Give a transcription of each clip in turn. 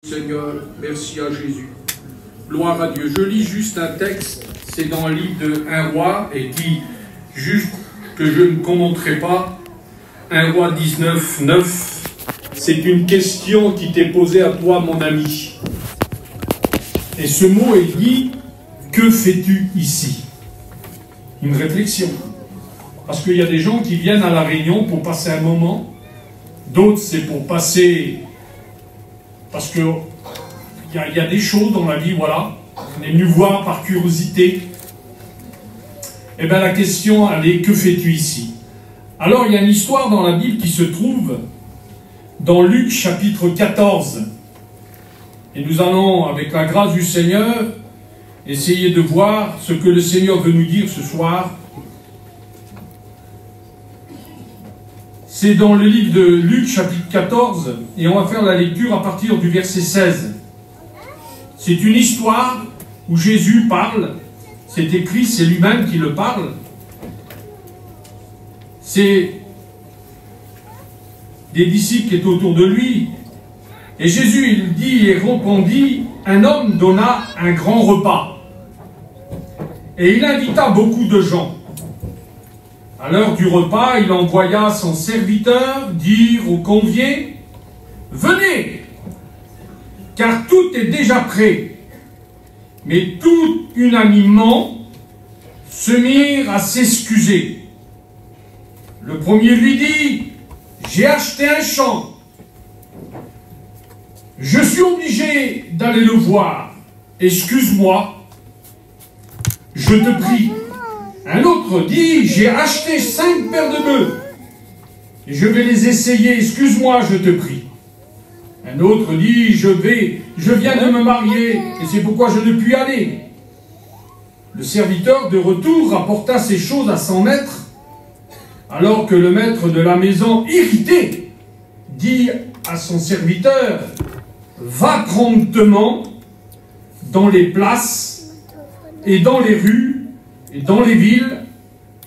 Seigneur, merci à Jésus. Gloire à Dieu. Je lis juste un texte, c'est dans le livre de 1 Roi, et qui, juste que je ne commenterai pas, 1 Roi 19, 9, c'est une question qui t'est posée à toi, mon ami. Et ce mot est dit, que fais-tu ici? Une réflexion. Parce qu'il y a des gens qui viennent à la réunion pour passer un moment, d'autres c'est pour passer... Parce que il y a des choses dans la vie, voilà. On est venu voir par curiosité. Eh bien, la question, elle est, que fais-tu ici? Alors, il y a une histoire dans la Bible qui se trouve dans Luc chapitre 14. Et nous allons, avec la grâce du Seigneur, essayer de voir ce que le Seigneur veut nous dire ce soir. C'est dans le livre de Luc, chapitre 14, et on va faire la lecture à partir du verset 16. C'est une histoire où Jésus parle, c'est écrit, c'est lui-même qui le parle. C'est des disciples qui étaient autour de lui. Et Jésus, il dit et répondit, un homme donna un grand repas. Et il invita beaucoup de gens. À l'heure du repas, il envoya son serviteur dire aux conviés, « Venez, car tout est déjà prêt. » Mais tout unanimement se mirent à s'excuser. Le premier lui dit, « J'ai acheté un champ. Je suis obligé d'aller le voir. Excuse-moi. Je te prie. » Un autre dit, j'ai acheté 5 paires de bœufs et je vais les essayer, excuse-moi, je te prie. Un autre dit, je viens de me marier et c'est pourquoi je ne puis aller. Le serviteur de retour rapporta ces choses à son maître, alors que le maître de la maison, irrité, dit à son serviteur, va promptement dans les places et dans les rues, et dans les villes,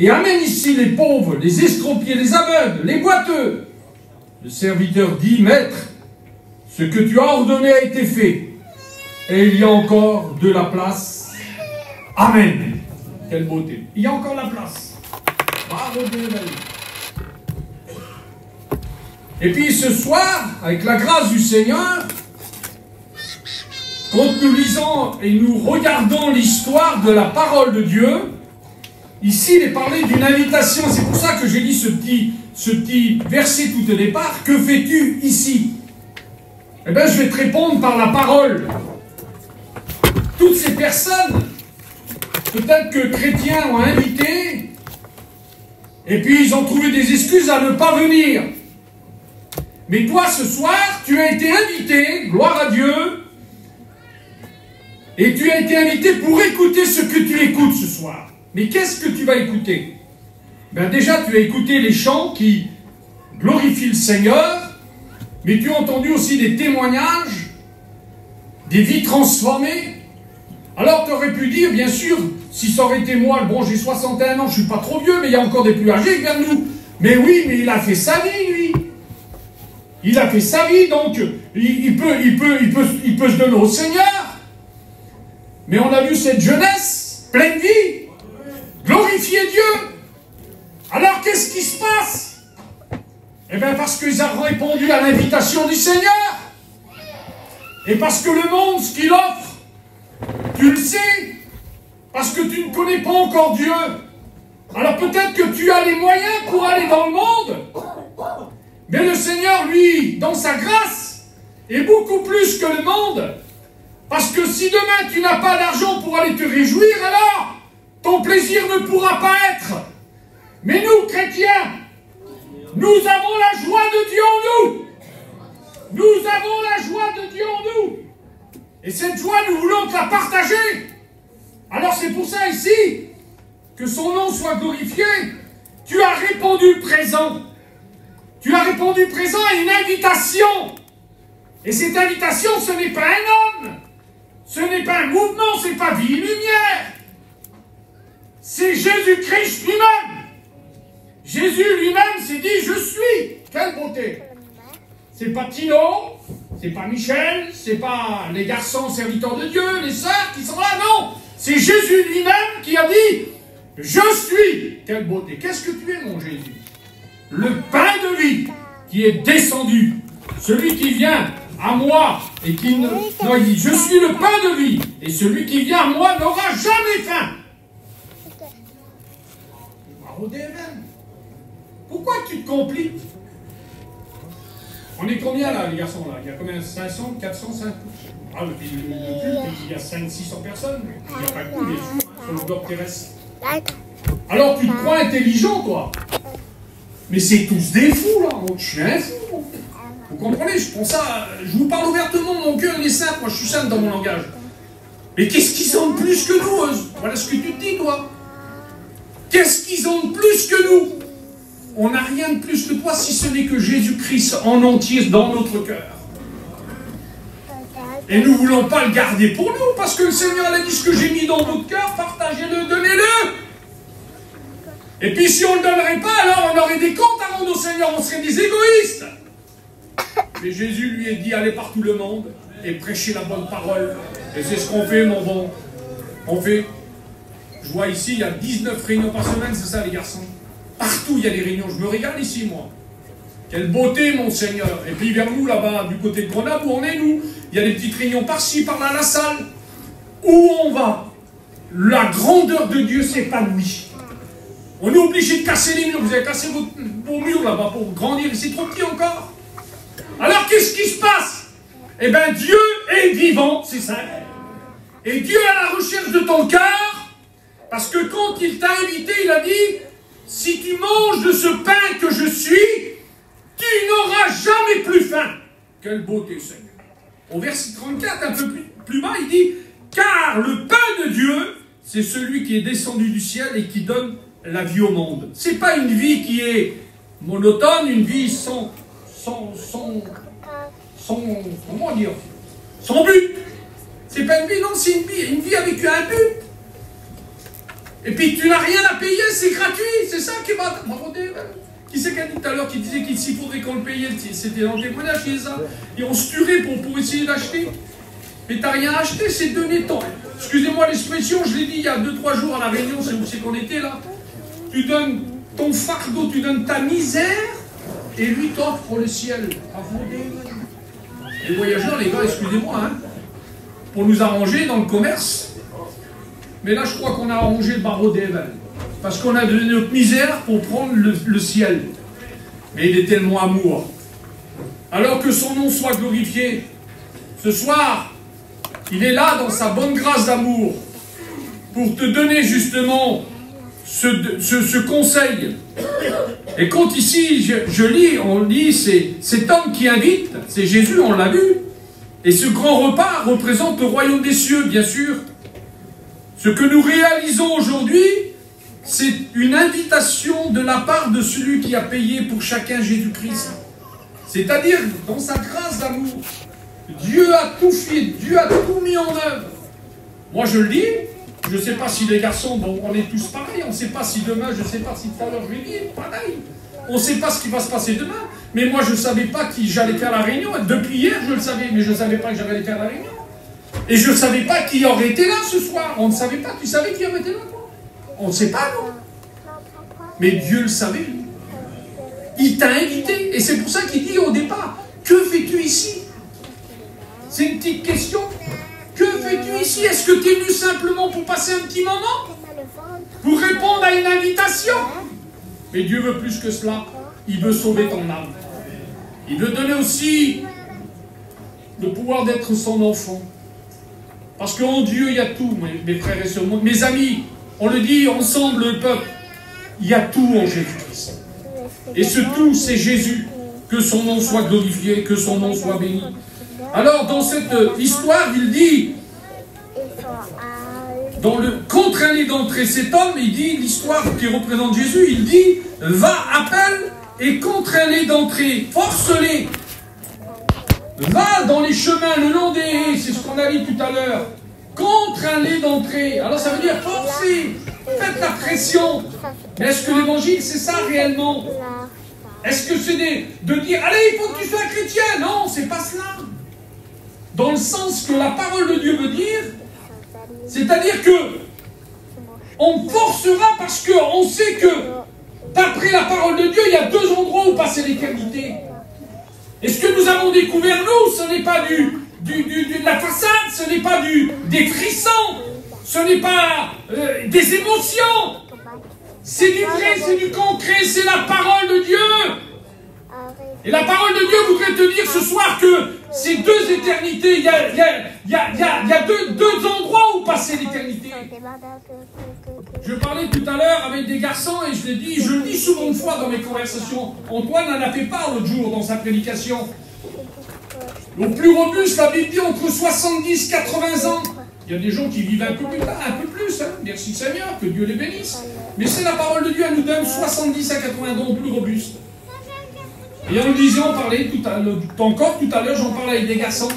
et amène ici les pauvres, les estropiés, les aveugles, les boiteux. Le serviteur dit, maître, ce que tu as ordonné a été fait, et il y a encore de la place. Amen. Quelle beauté. Il y a encore la place. Bravo Dieu. Et puis ce soir, avec la grâce du Seigneur, quand nous lisons et nous regardons l'histoire de la parole de Dieu, ici il est parlé d'une invitation. C'est pour ça que j'ai dit ce petit verset tout au départ. Que fais-tu ici? Eh bien, je vais te répondre par la parole. Toutes ces personnes, peut-être que chrétiens ont invité, et puis ils ont trouvé des excuses à ne pas venir. Mais toi, ce soir, tu as été invité, gloire à Dieu, et tu as été invité pour écouter ce que tu écoutes ce soir. Mais qu'est-ce que tu vas écouter? Ben déjà, tu as écouté les chants qui glorifient le Seigneur, mais tu as entendu aussi des témoignages, des vies transformées. Alors tu aurais pu dire, bien sûr, si ça aurait été moi, bon, j'ai 61 ans, je ne suis pas trop vieux, mais il y a encore des plus âgés qui viennent nous. Mais oui, mais il a fait sa vie, lui. Il a fait sa vie, donc il peut se donner au Seigneur. Mais on a vu cette jeunesse, pleine de vie, glorifier Dieu. Alors qu'est-ce qui se passe? Eh bien parce qu'ils ont répondu à l'invitation du Seigneur. Et parce que le monde, ce qu'il offre, tu le sais, parce que tu ne connais pas encore Dieu. Alors peut-être que tu as les moyens pour aller dans le monde. Mais le Seigneur, lui, dans sa grâce, est beaucoup plus que le monde. Parce que si demain tu n'as pas d'argent pour aller te réjouir, alors ton plaisir ne pourra pas être. Mais nous, chrétiens, nous avons la joie de Dieu en nous. Nous avons la joie de Dieu en nous. Et cette joie, nous voulons te la partager. Alors c'est pour ça ici, que son nom soit glorifié. Tu as répondu présent. Tu as répondu présent à une invitation. Et cette invitation, ce n'est pas un homme. Ce n'est pas un mouvement, ce n'est pas Vie et Lumière. C'est Jésus-Christ lui-même. Jésus lui-même s'est dit, je suis. Quelle beauté. C'est pas Tino, C'est pas Michel, c'est pas les garçons serviteurs de Dieu, les sœurs qui sont là, non. C'est Jésus lui-même qui a dit, je suis. Quelle beauté. Qu'est-ce que tu es, mon Jésus? Le pain de vie qui est descendu. Celui qui vient à moi et qui ne... Non, il dit, je suis le pain de vie. Et celui qui vient à moi n'aura jamais faim. Pourquoi tu te compliques? On est combien là, les garçons là? Il y a combien? 500, 400, 500? Ah, le culte, il y a 500-600 personnes. Il n'y a pas de coup, bien sûr, sur le globe terrestre. Alors tu te crois intelligent, toi? Mais c'est tous des fous, là. Je suis un fou. Vous comprenez? Je prends ça, je vous parle ouvertement, mon cœur, il est simple. Moi, je suis simple dans mon langage. Mais qu'est-ce qu'ils ont de plus que nous, eux? Voilà ce que tu te dis, toi. Qu'est-ce qu'ils ont de plus que nous? On n'a rien de plus que toi, si ce n'est que Jésus-Christ en entier dans notre cœur. Et nous ne voulons pas le garder pour nous, parce que le Seigneur a dit ce que j'ai mis dans votre cœur, partagez-le, donnez-le. Et puis si on ne le donnerait pas, alors on aurait des comptes à rendre au Seigneur, on serait des égoïstes. Mais Jésus lui a dit, allez par tout le monde et prêchez la bonne parole. Et c'est ce qu'on fait, mon bon. On fait. Je vois ici, il y a 19 réunions par semaine, c'est ça les garçons? Partout il y a des réunions, je me régale ici, moi. Quelle beauté, mon Seigneur. Et puis vers nous, là-bas, du côté de Grenoble, où on est, nous, il y a des petites réunions par-ci, par-là, à la salle. Où on va, la grandeur de Dieu s'épanouit. On est obligé de casser les murs. Vous avez cassé vos murs là-bas pour grandir, c'est trop petit encore. Alors qu'est-ce qui se passe? Eh bien, Dieu est vivant, c'est ça. Et Dieu est à la recherche de ton cœur, parce que quand il t'a invité, il a dit, si tu manges de ce pain que je suis, tu n'auras jamais plus faim. Quelle beauté, Seigneur. Au verset 34, un peu plus bas, il dit, car le pain de Dieu, c'est celui qui est descendu du ciel et qui donne la vie au monde. C'est pas une vie qui est monotone, une vie sans comment dire, sans but. C'est pas une vie, non, c'est une vie avec un but. Et puis tu n'as rien à payer, c'est gratuit, c'est ça qui va... Qui c'est qu'a dit tout à l'heure qui disait qu'il s'il faudrait qu'on le payait? C'était dans le témoignage, qui ça. Et on se tuerait pour essayer d'acheter. Mais t'as rien acheté, c'est donner ton... Excusez-moi l'expression, je l'ai dit il y a 2-3 jours à la Réunion, c'est où c'est qu'on était là. Tu donnes ton fardeau, tu donnes ta misère, et lui t'offre le ciel. Les voyageurs, les gars, excusez-moi, hein, pour nous arranger dans le commerce. Mais là, je crois qu'on a arrangé le barreau d'Evel. Parce qu'on a donné notre misère pour prendre le ciel. Mais il est tellement amour. Alors que son nom soit glorifié, ce soir, il est là dans sa bonne grâce d'amour pour te donner justement ce conseil. Et quand ici, je lis, on lit, c'est cet homme qui invite, c'est Jésus, on l'a vu. Et ce grand repas représente le royaume des cieux, bien sûr. Ce que nous réalisons aujourd'hui, c'est une invitation de la part de celui qui a payé pour chacun Jésus-Christ. C'est-à-dire, dans sa grâce d'amour, Dieu a tout fait, Dieu a tout mis en œuvre. Moi, je le dis, je ne sais pas si les garçons, bon, on est tous pareils, on ne sait pas si demain, je ne sais pas si tout à l'heure je vais dire, pareil. On ne sait pas ce qui va se passer demain. Mais moi, je ne savais pas qui j'allais faire la réunion. Depuis hier, je le savais, mais je ne savais pas que j'allais faire la réunion. Et je ne savais pas qui aurait été là ce soir. On ne savait pas. Tu savais qui aurait été là, toi? On ne sait pas, non. Mais Dieu le savait, lui. Il t'a invité. Et c'est pour ça qu'il dit au départ, que fais-tu ici? C'est une petite question. Que fais-tu ici? Est-ce que tu es venu simplement pour passer un petit moment? Pour répondre à une invitation? Mais Dieu veut plus que cela. Il veut sauver ton âme. Il veut donner aussi le pouvoir d'être son enfant. Parce qu'en Dieu, il y a tout, mes frères et sœurs. Mes amis, on le dit ensemble, le peuple. Il y a tout en Jésus-Christ. Et ce tout, c'est Jésus. Que son nom soit glorifié, que son nom soit béni. Alors, dans cette histoire, il dit, dans le contre-allée d'entrée, cet homme, il dit, l'histoire qui représente Jésus, il dit, va, appelle, et contre-allée d'entrée, force-les. Va dans les chemins, le long des haies, c'est ce qu'on a dit tout à l'heure. Contre-allée d'entrée. Alors ça veut dire forcez, faites la pression. Mais est-ce que l'évangile, c'est ça réellement? Est-ce que c'est de dire, allez, il faut que tu sois chrétien? Non, c'est pas cela. dans le sens que la parole de Dieu veut dire, c'est-à-dire que on forcera parce qu'on sait que, d'après la parole de Dieu, il y a deux endroits où passer l'éternité. Et ce que nous avons découvert, nous, ce n'est pas de la façade, ce n'est pas des frissons, ce n'est pas des émotions. C'est du vrai, c'est du concret, c'est la parole de Dieu. Et la parole de Dieu voudrait te dire ce soir que ces deux éternités, il y a deux endroits où passer l'éternité. Je parlais tout à l'heure avec des garçons et je le dis souvent une fois dans mes conversations. Antoine en a fait part l'autre jour dans sa prédication. Au plus robuste, la Bible dit entre 70 et 80 ans. Il y a des gens qui vivent un peu plus, hein. Merci Seigneur, que Dieu les bénisse. Mais c'est la parole de Dieu, elle nous donne 70 à 80 ans au plus robuste. Et on disait, on parlait encore tout à l'heure, j'en parlais avec des garçons.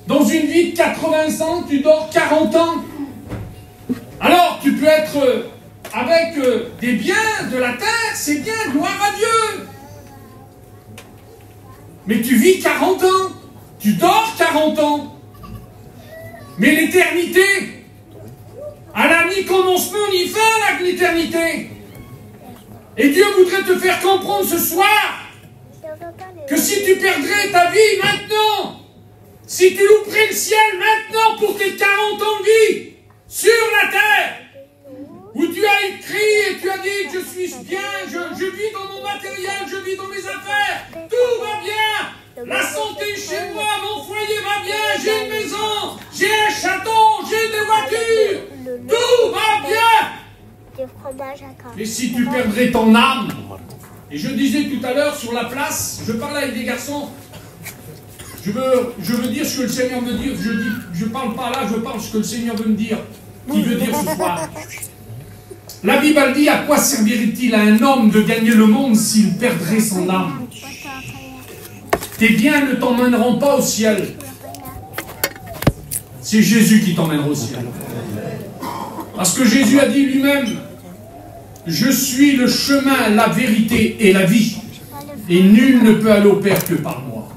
Dans une vie de 80 ans, tu dors 40 ans. Alors, tu peux être avec des biens de la terre, c'est bien, gloire à Dieu. Mais tu vis 40 ans, tu dors 40 ans. Mais l'éternité, elle n'a ni commencement ni fin, l'éternité. Et Dieu voudrait te faire comprendre ce soir que si tu perdrais ta vie maintenant, si tu louperais le ciel maintenant pour tes 40 ans de vie sur la terre, où tu as écrit et tu as dit je suis bien, je vis dans mon matériel, je vis dans mes affaires, tout va bien, la santé chez moi, mon foyer va bien, j'ai une maison, j'ai un château, j'ai des voitures, tout va bien. Mais si tu perdrais ton âme, et je disais tout à l'heure sur la place, je parlais avec des garçons, je veux dire ce que le Seigneur me dit, je parle pas là, je parle ce que le Seigneur veut me dire, qui veut dire ce soir. La Bible dit, à quoi servirait-il à un homme de gagner le monde s'il perdrait son âme? Tes biens ne t'emmèneront pas au ciel. C'est Jésus qui t'emmènera au ciel. Parce que Jésus a dit lui-même, je suis le chemin, la vérité et la vie. Et nul ne peut aller au Père que par moi.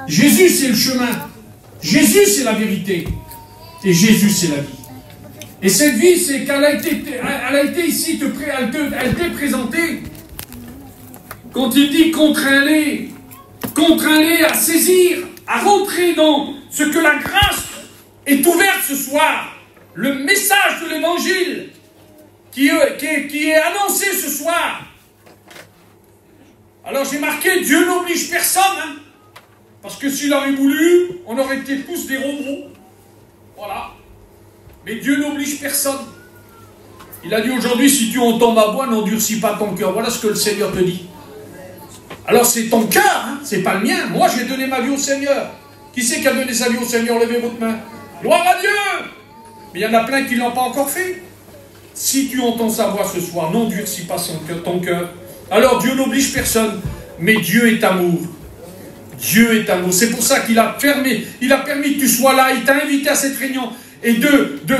Jésus, c'est le chemin. Jésus, c'est la vérité. Et Jésus, c'est la vie. Et cette vie, c'est qu'elle a été ici, elle t'est présentée. Quand il dit contrains-les à saisir, à rentrer dans ce que la grâce est ouverte ce soir. Le message de l'évangile qui est annoncé ce soir. Alors j'ai marqué, Dieu n'oblige personne, hein, parce que s'il aurait voulu, on aurait été tous des robots. Voilà. Mais Dieu n'oblige personne. Il a dit aujourd'hui, si tu entends ma voix, n'endurcis pas ton cœur. Voilà ce que le Seigneur te dit. Alors c'est ton cœur, hein, c'est pas le mien. Moi j'ai donné ma vie au Seigneur. Qui c'est qui a donné sa vie au Seigneur? Levez votre main. Gloire à Dieu. Mais il y en a plein qui ne l'ont pas encore fait. Si tu entends sa voix ce soir, n'endurcis pas ton cœur. Alors Dieu n'oblige personne, mais Dieu est amour. Dieu est amour. C'est pour ça qu'il a permis que tu sois là, il t'a invité à cette réunion. Et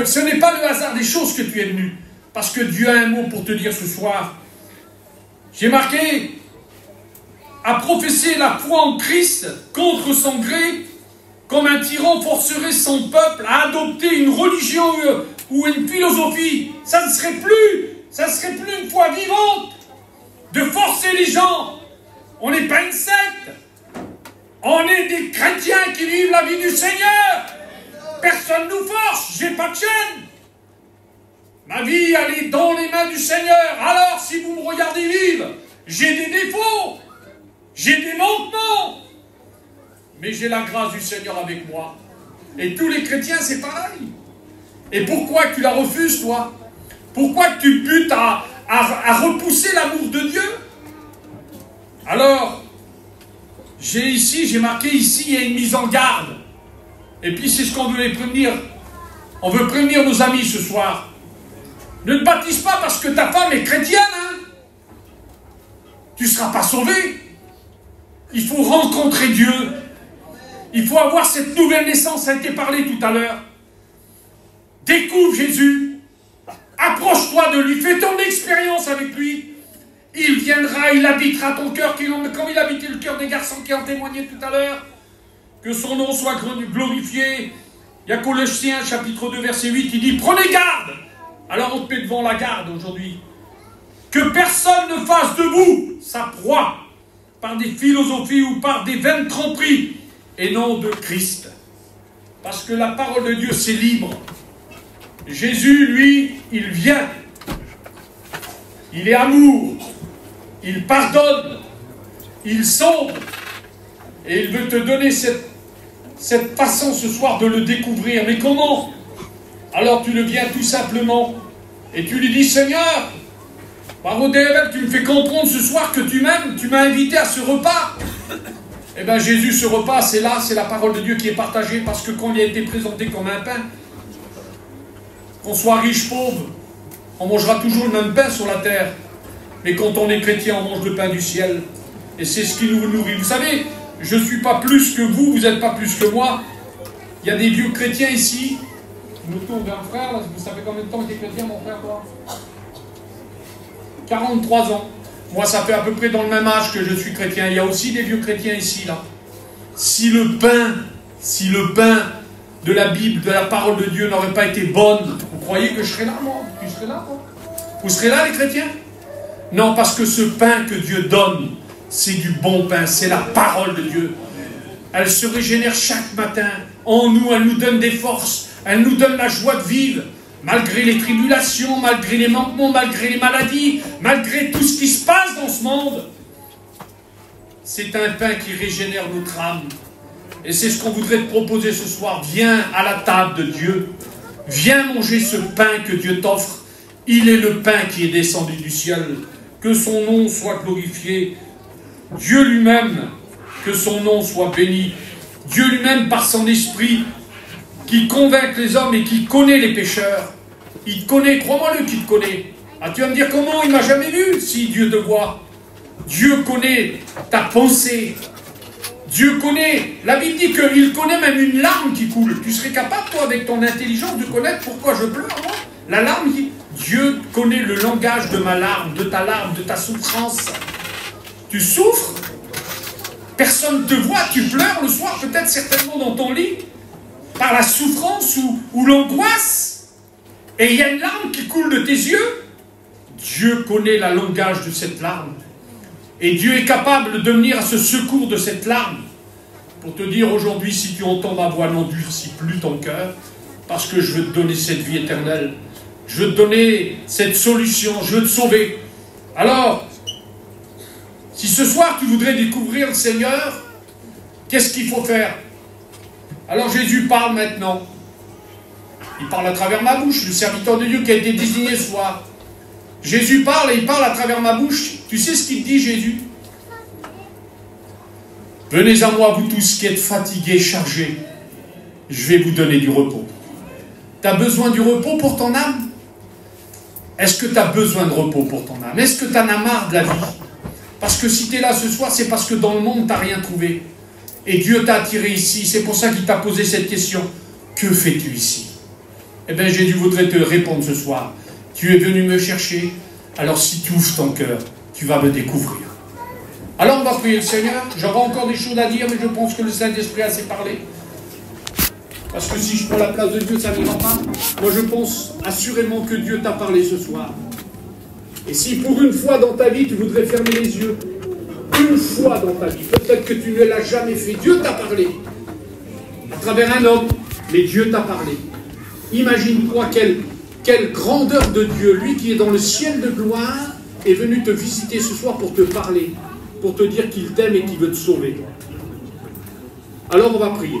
ce n'est pas le hasard des choses que tu es venu. Parce que Dieu a un mot pour te dire ce soir. J'ai marqué, à professer la foi en Christ contre son gré, comme un tyran forcerait son peuple à adopter une religion ou une philosophie. Ça ne serait plus une foi vivante de forcer les gens. On n'est pas une secte. On est des chrétiens qui vivent la vie du Seigneur. Personne ne nous force. J'ai pas de chaîne. Ma vie, elle est dans les mains du Seigneur. Alors, si vous me regardez vivre, j'ai des défauts. J'ai des manquements. Mais j'ai la grâce du Seigneur avec moi. Et tous les chrétiens, c'est pareil. Et pourquoi tu la refuses, toi? Pourquoi tu butes à repousser l'amour de Dieu? Alors, j'ai marqué ici, il y a une mise en garde. Et puis c'est ce qu'on veut prévenir. On veut prévenir nos amis ce soir. Ne te baptise pas parce que ta femme est chrétienne. Hein? Tu ne seras pas sauvé. Il faut rencontrer Dieu. Il faut avoir cette nouvelle naissance, ça a été parlé tout à l'heure. Découvre Jésus. Approche-toi de lui. Fais ton expérience avec lui. Il viendra, il habitera ton cœur, comme il habitait le cœur des garçons qui en témoignaient tout à l'heure. que son nom soit glorifié. Il y a Colossiens chapitre 2 verset 8, il dit « Prenez garde !» Alors on te met devant la garde aujourd'hui. Que personne ne fasse de vous sa proie par des philosophies ou par des vaines tromperies et non de Christ. Parce que la parole de Dieu, c'est libre. Jésus, lui, il vient. Il est amour. Il pardonne. Il sauve. Et il veut te donner cette façon ce soir de le découvrir. Mais comment? Alors tu le viens tout simplement et tu lui dis, Seigneur, par ODRL, tu me fais comprendre ce soir que tu m'aimes, tu m'as invité à ce repas. Eh bien Jésus, ce repas, c'est là, c'est la parole de Dieu qui est partagée, parce que quand il a été présenté comme un pain, qu'on soit riche, pauvre, on mangera toujours le même pain sur la terre. Mais quand on est chrétien, on mange le pain du ciel. Et c'est ce qui nous nourrit. Vous savez, je ne suis pas plus que vous n'êtes pas plus que moi. Il y a des vieux chrétiens ici. Je me tourne vers un frère, là. Vous savez combien de temps tu es chrétien, mon frère, toi? 43 ans. Moi, ça fait à peu près dans le même âge que je suis chrétien. Il y a aussi des vieux chrétiens ici, là. Si le pain de la Bible, de la parole de Dieu n'aurait pas été bonne, vous croyez que je serais là, moi? Tu serais là, moi? Vous serez là, les chrétiens? Non, parce que ce pain que Dieu donne, c'est du bon pain, c'est la parole de Dieu. Elle se régénère chaque matin. En nous, elle nous donne des forces. Elle nous donne la joie de vivre. Malgré les tribulations, malgré les manquements, malgré les maladies, malgré tout ce qui se passe dans ce monde. C'est un pain qui régénère notre âme. Et c'est ce qu'on voudrait te proposer ce soir. Viens à la table de Dieu. Viens manger ce pain que Dieu t'offre. Il est le pain qui est descendu du ciel. Que son nom soit glorifié. Dieu lui-même, que son nom soit béni. Dieu lui-même, par son esprit, qui convainc les hommes et qui connaît les pécheurs. Il te connaît, crois-moi-le qu'il te connaît. Ah, tu vas me dire comment? Il ne m'a jamais vu. Si, Dieu te voit. Dieu connaît ta pensée. Dieu connaît. La Bible dit qu'il connaît même une larme qui coule. Tu serais capable, toi, avec ton intelligence, de connaître pourquoi je pleure, moi? La larme dit, Dieu connaît le langage de ma larme, de ta souffrance. Tu souffres? Personne ne te voit, tu pleures le soir, peut-être certainement dans ton lit, par la souffrance ou l'angoisse, et il y a une larme qui coule de tes yeux. Dieu connaît le langage de cette larme, et Dieu est capable de venir à ce secours de cette larme, pour te dire aujourd'hui, si tu entends ma voix, n'endurcis plus ton cœur, parce que je veux te donner cette vie éternelle, je veux te donner cette solution, je veux te sauver. Alors, si ce soir tu voudrais découvrir le Seigneur, qu'est-ce qu'il faut faire? Alors Jésus parle maintenant. Il parle à travers ma bouche, le serviteur de Dieu qui a été désigné ce soir. Jésus parle et il parle à travers ma bouche. Tu sais ce qu'il dit, Jésus? Venez à moi, vous tous qui êtes fatigués, chargés. Je vais vous donner du repos. Tu as besoin du repos pour ton âme? Est-ce que tu as besoin de repos pour ton âme? Est-ce que tu en as marre de la vie? Parce que si tu es là ce soir, c'est parce que dans le monde, tu n'as rien trouvé. Et Dieu t'a attiré ici. C'est pour ça qu'il t'a posé cette question. Que fais-tu ici? Eh bien, Jésus voudrait te répondre ce soir. Tu es venu me chercher. Alors si tu ouvres ton cœur, tu vas me découvrir. Alors on va prier le Seigneur. J'aurai encore des choses à dire, mais je pense que le Saint-Esprit a assez parlé. Parce que si je prends la place de Dieu, ça n'ira pas. Moi, je pense assurément que Dieu t'a parlé ce soir. Et si pour une fois dans ta vie, tu voudrais fermer les yeux, une fois dans ta vie, peut-être que tu ne l'as jamais fait, Dieu t'a parlé. À travers un homme, mais Dieu t'a parlé. Imagine-toi quelle grandeur de Dieu, lui qui est dans le ciel de gloire, est venu te visiter ce soir pour te parler, pour te dire qu'il t'aime et qu'il veut te sauver. Alors on va prier.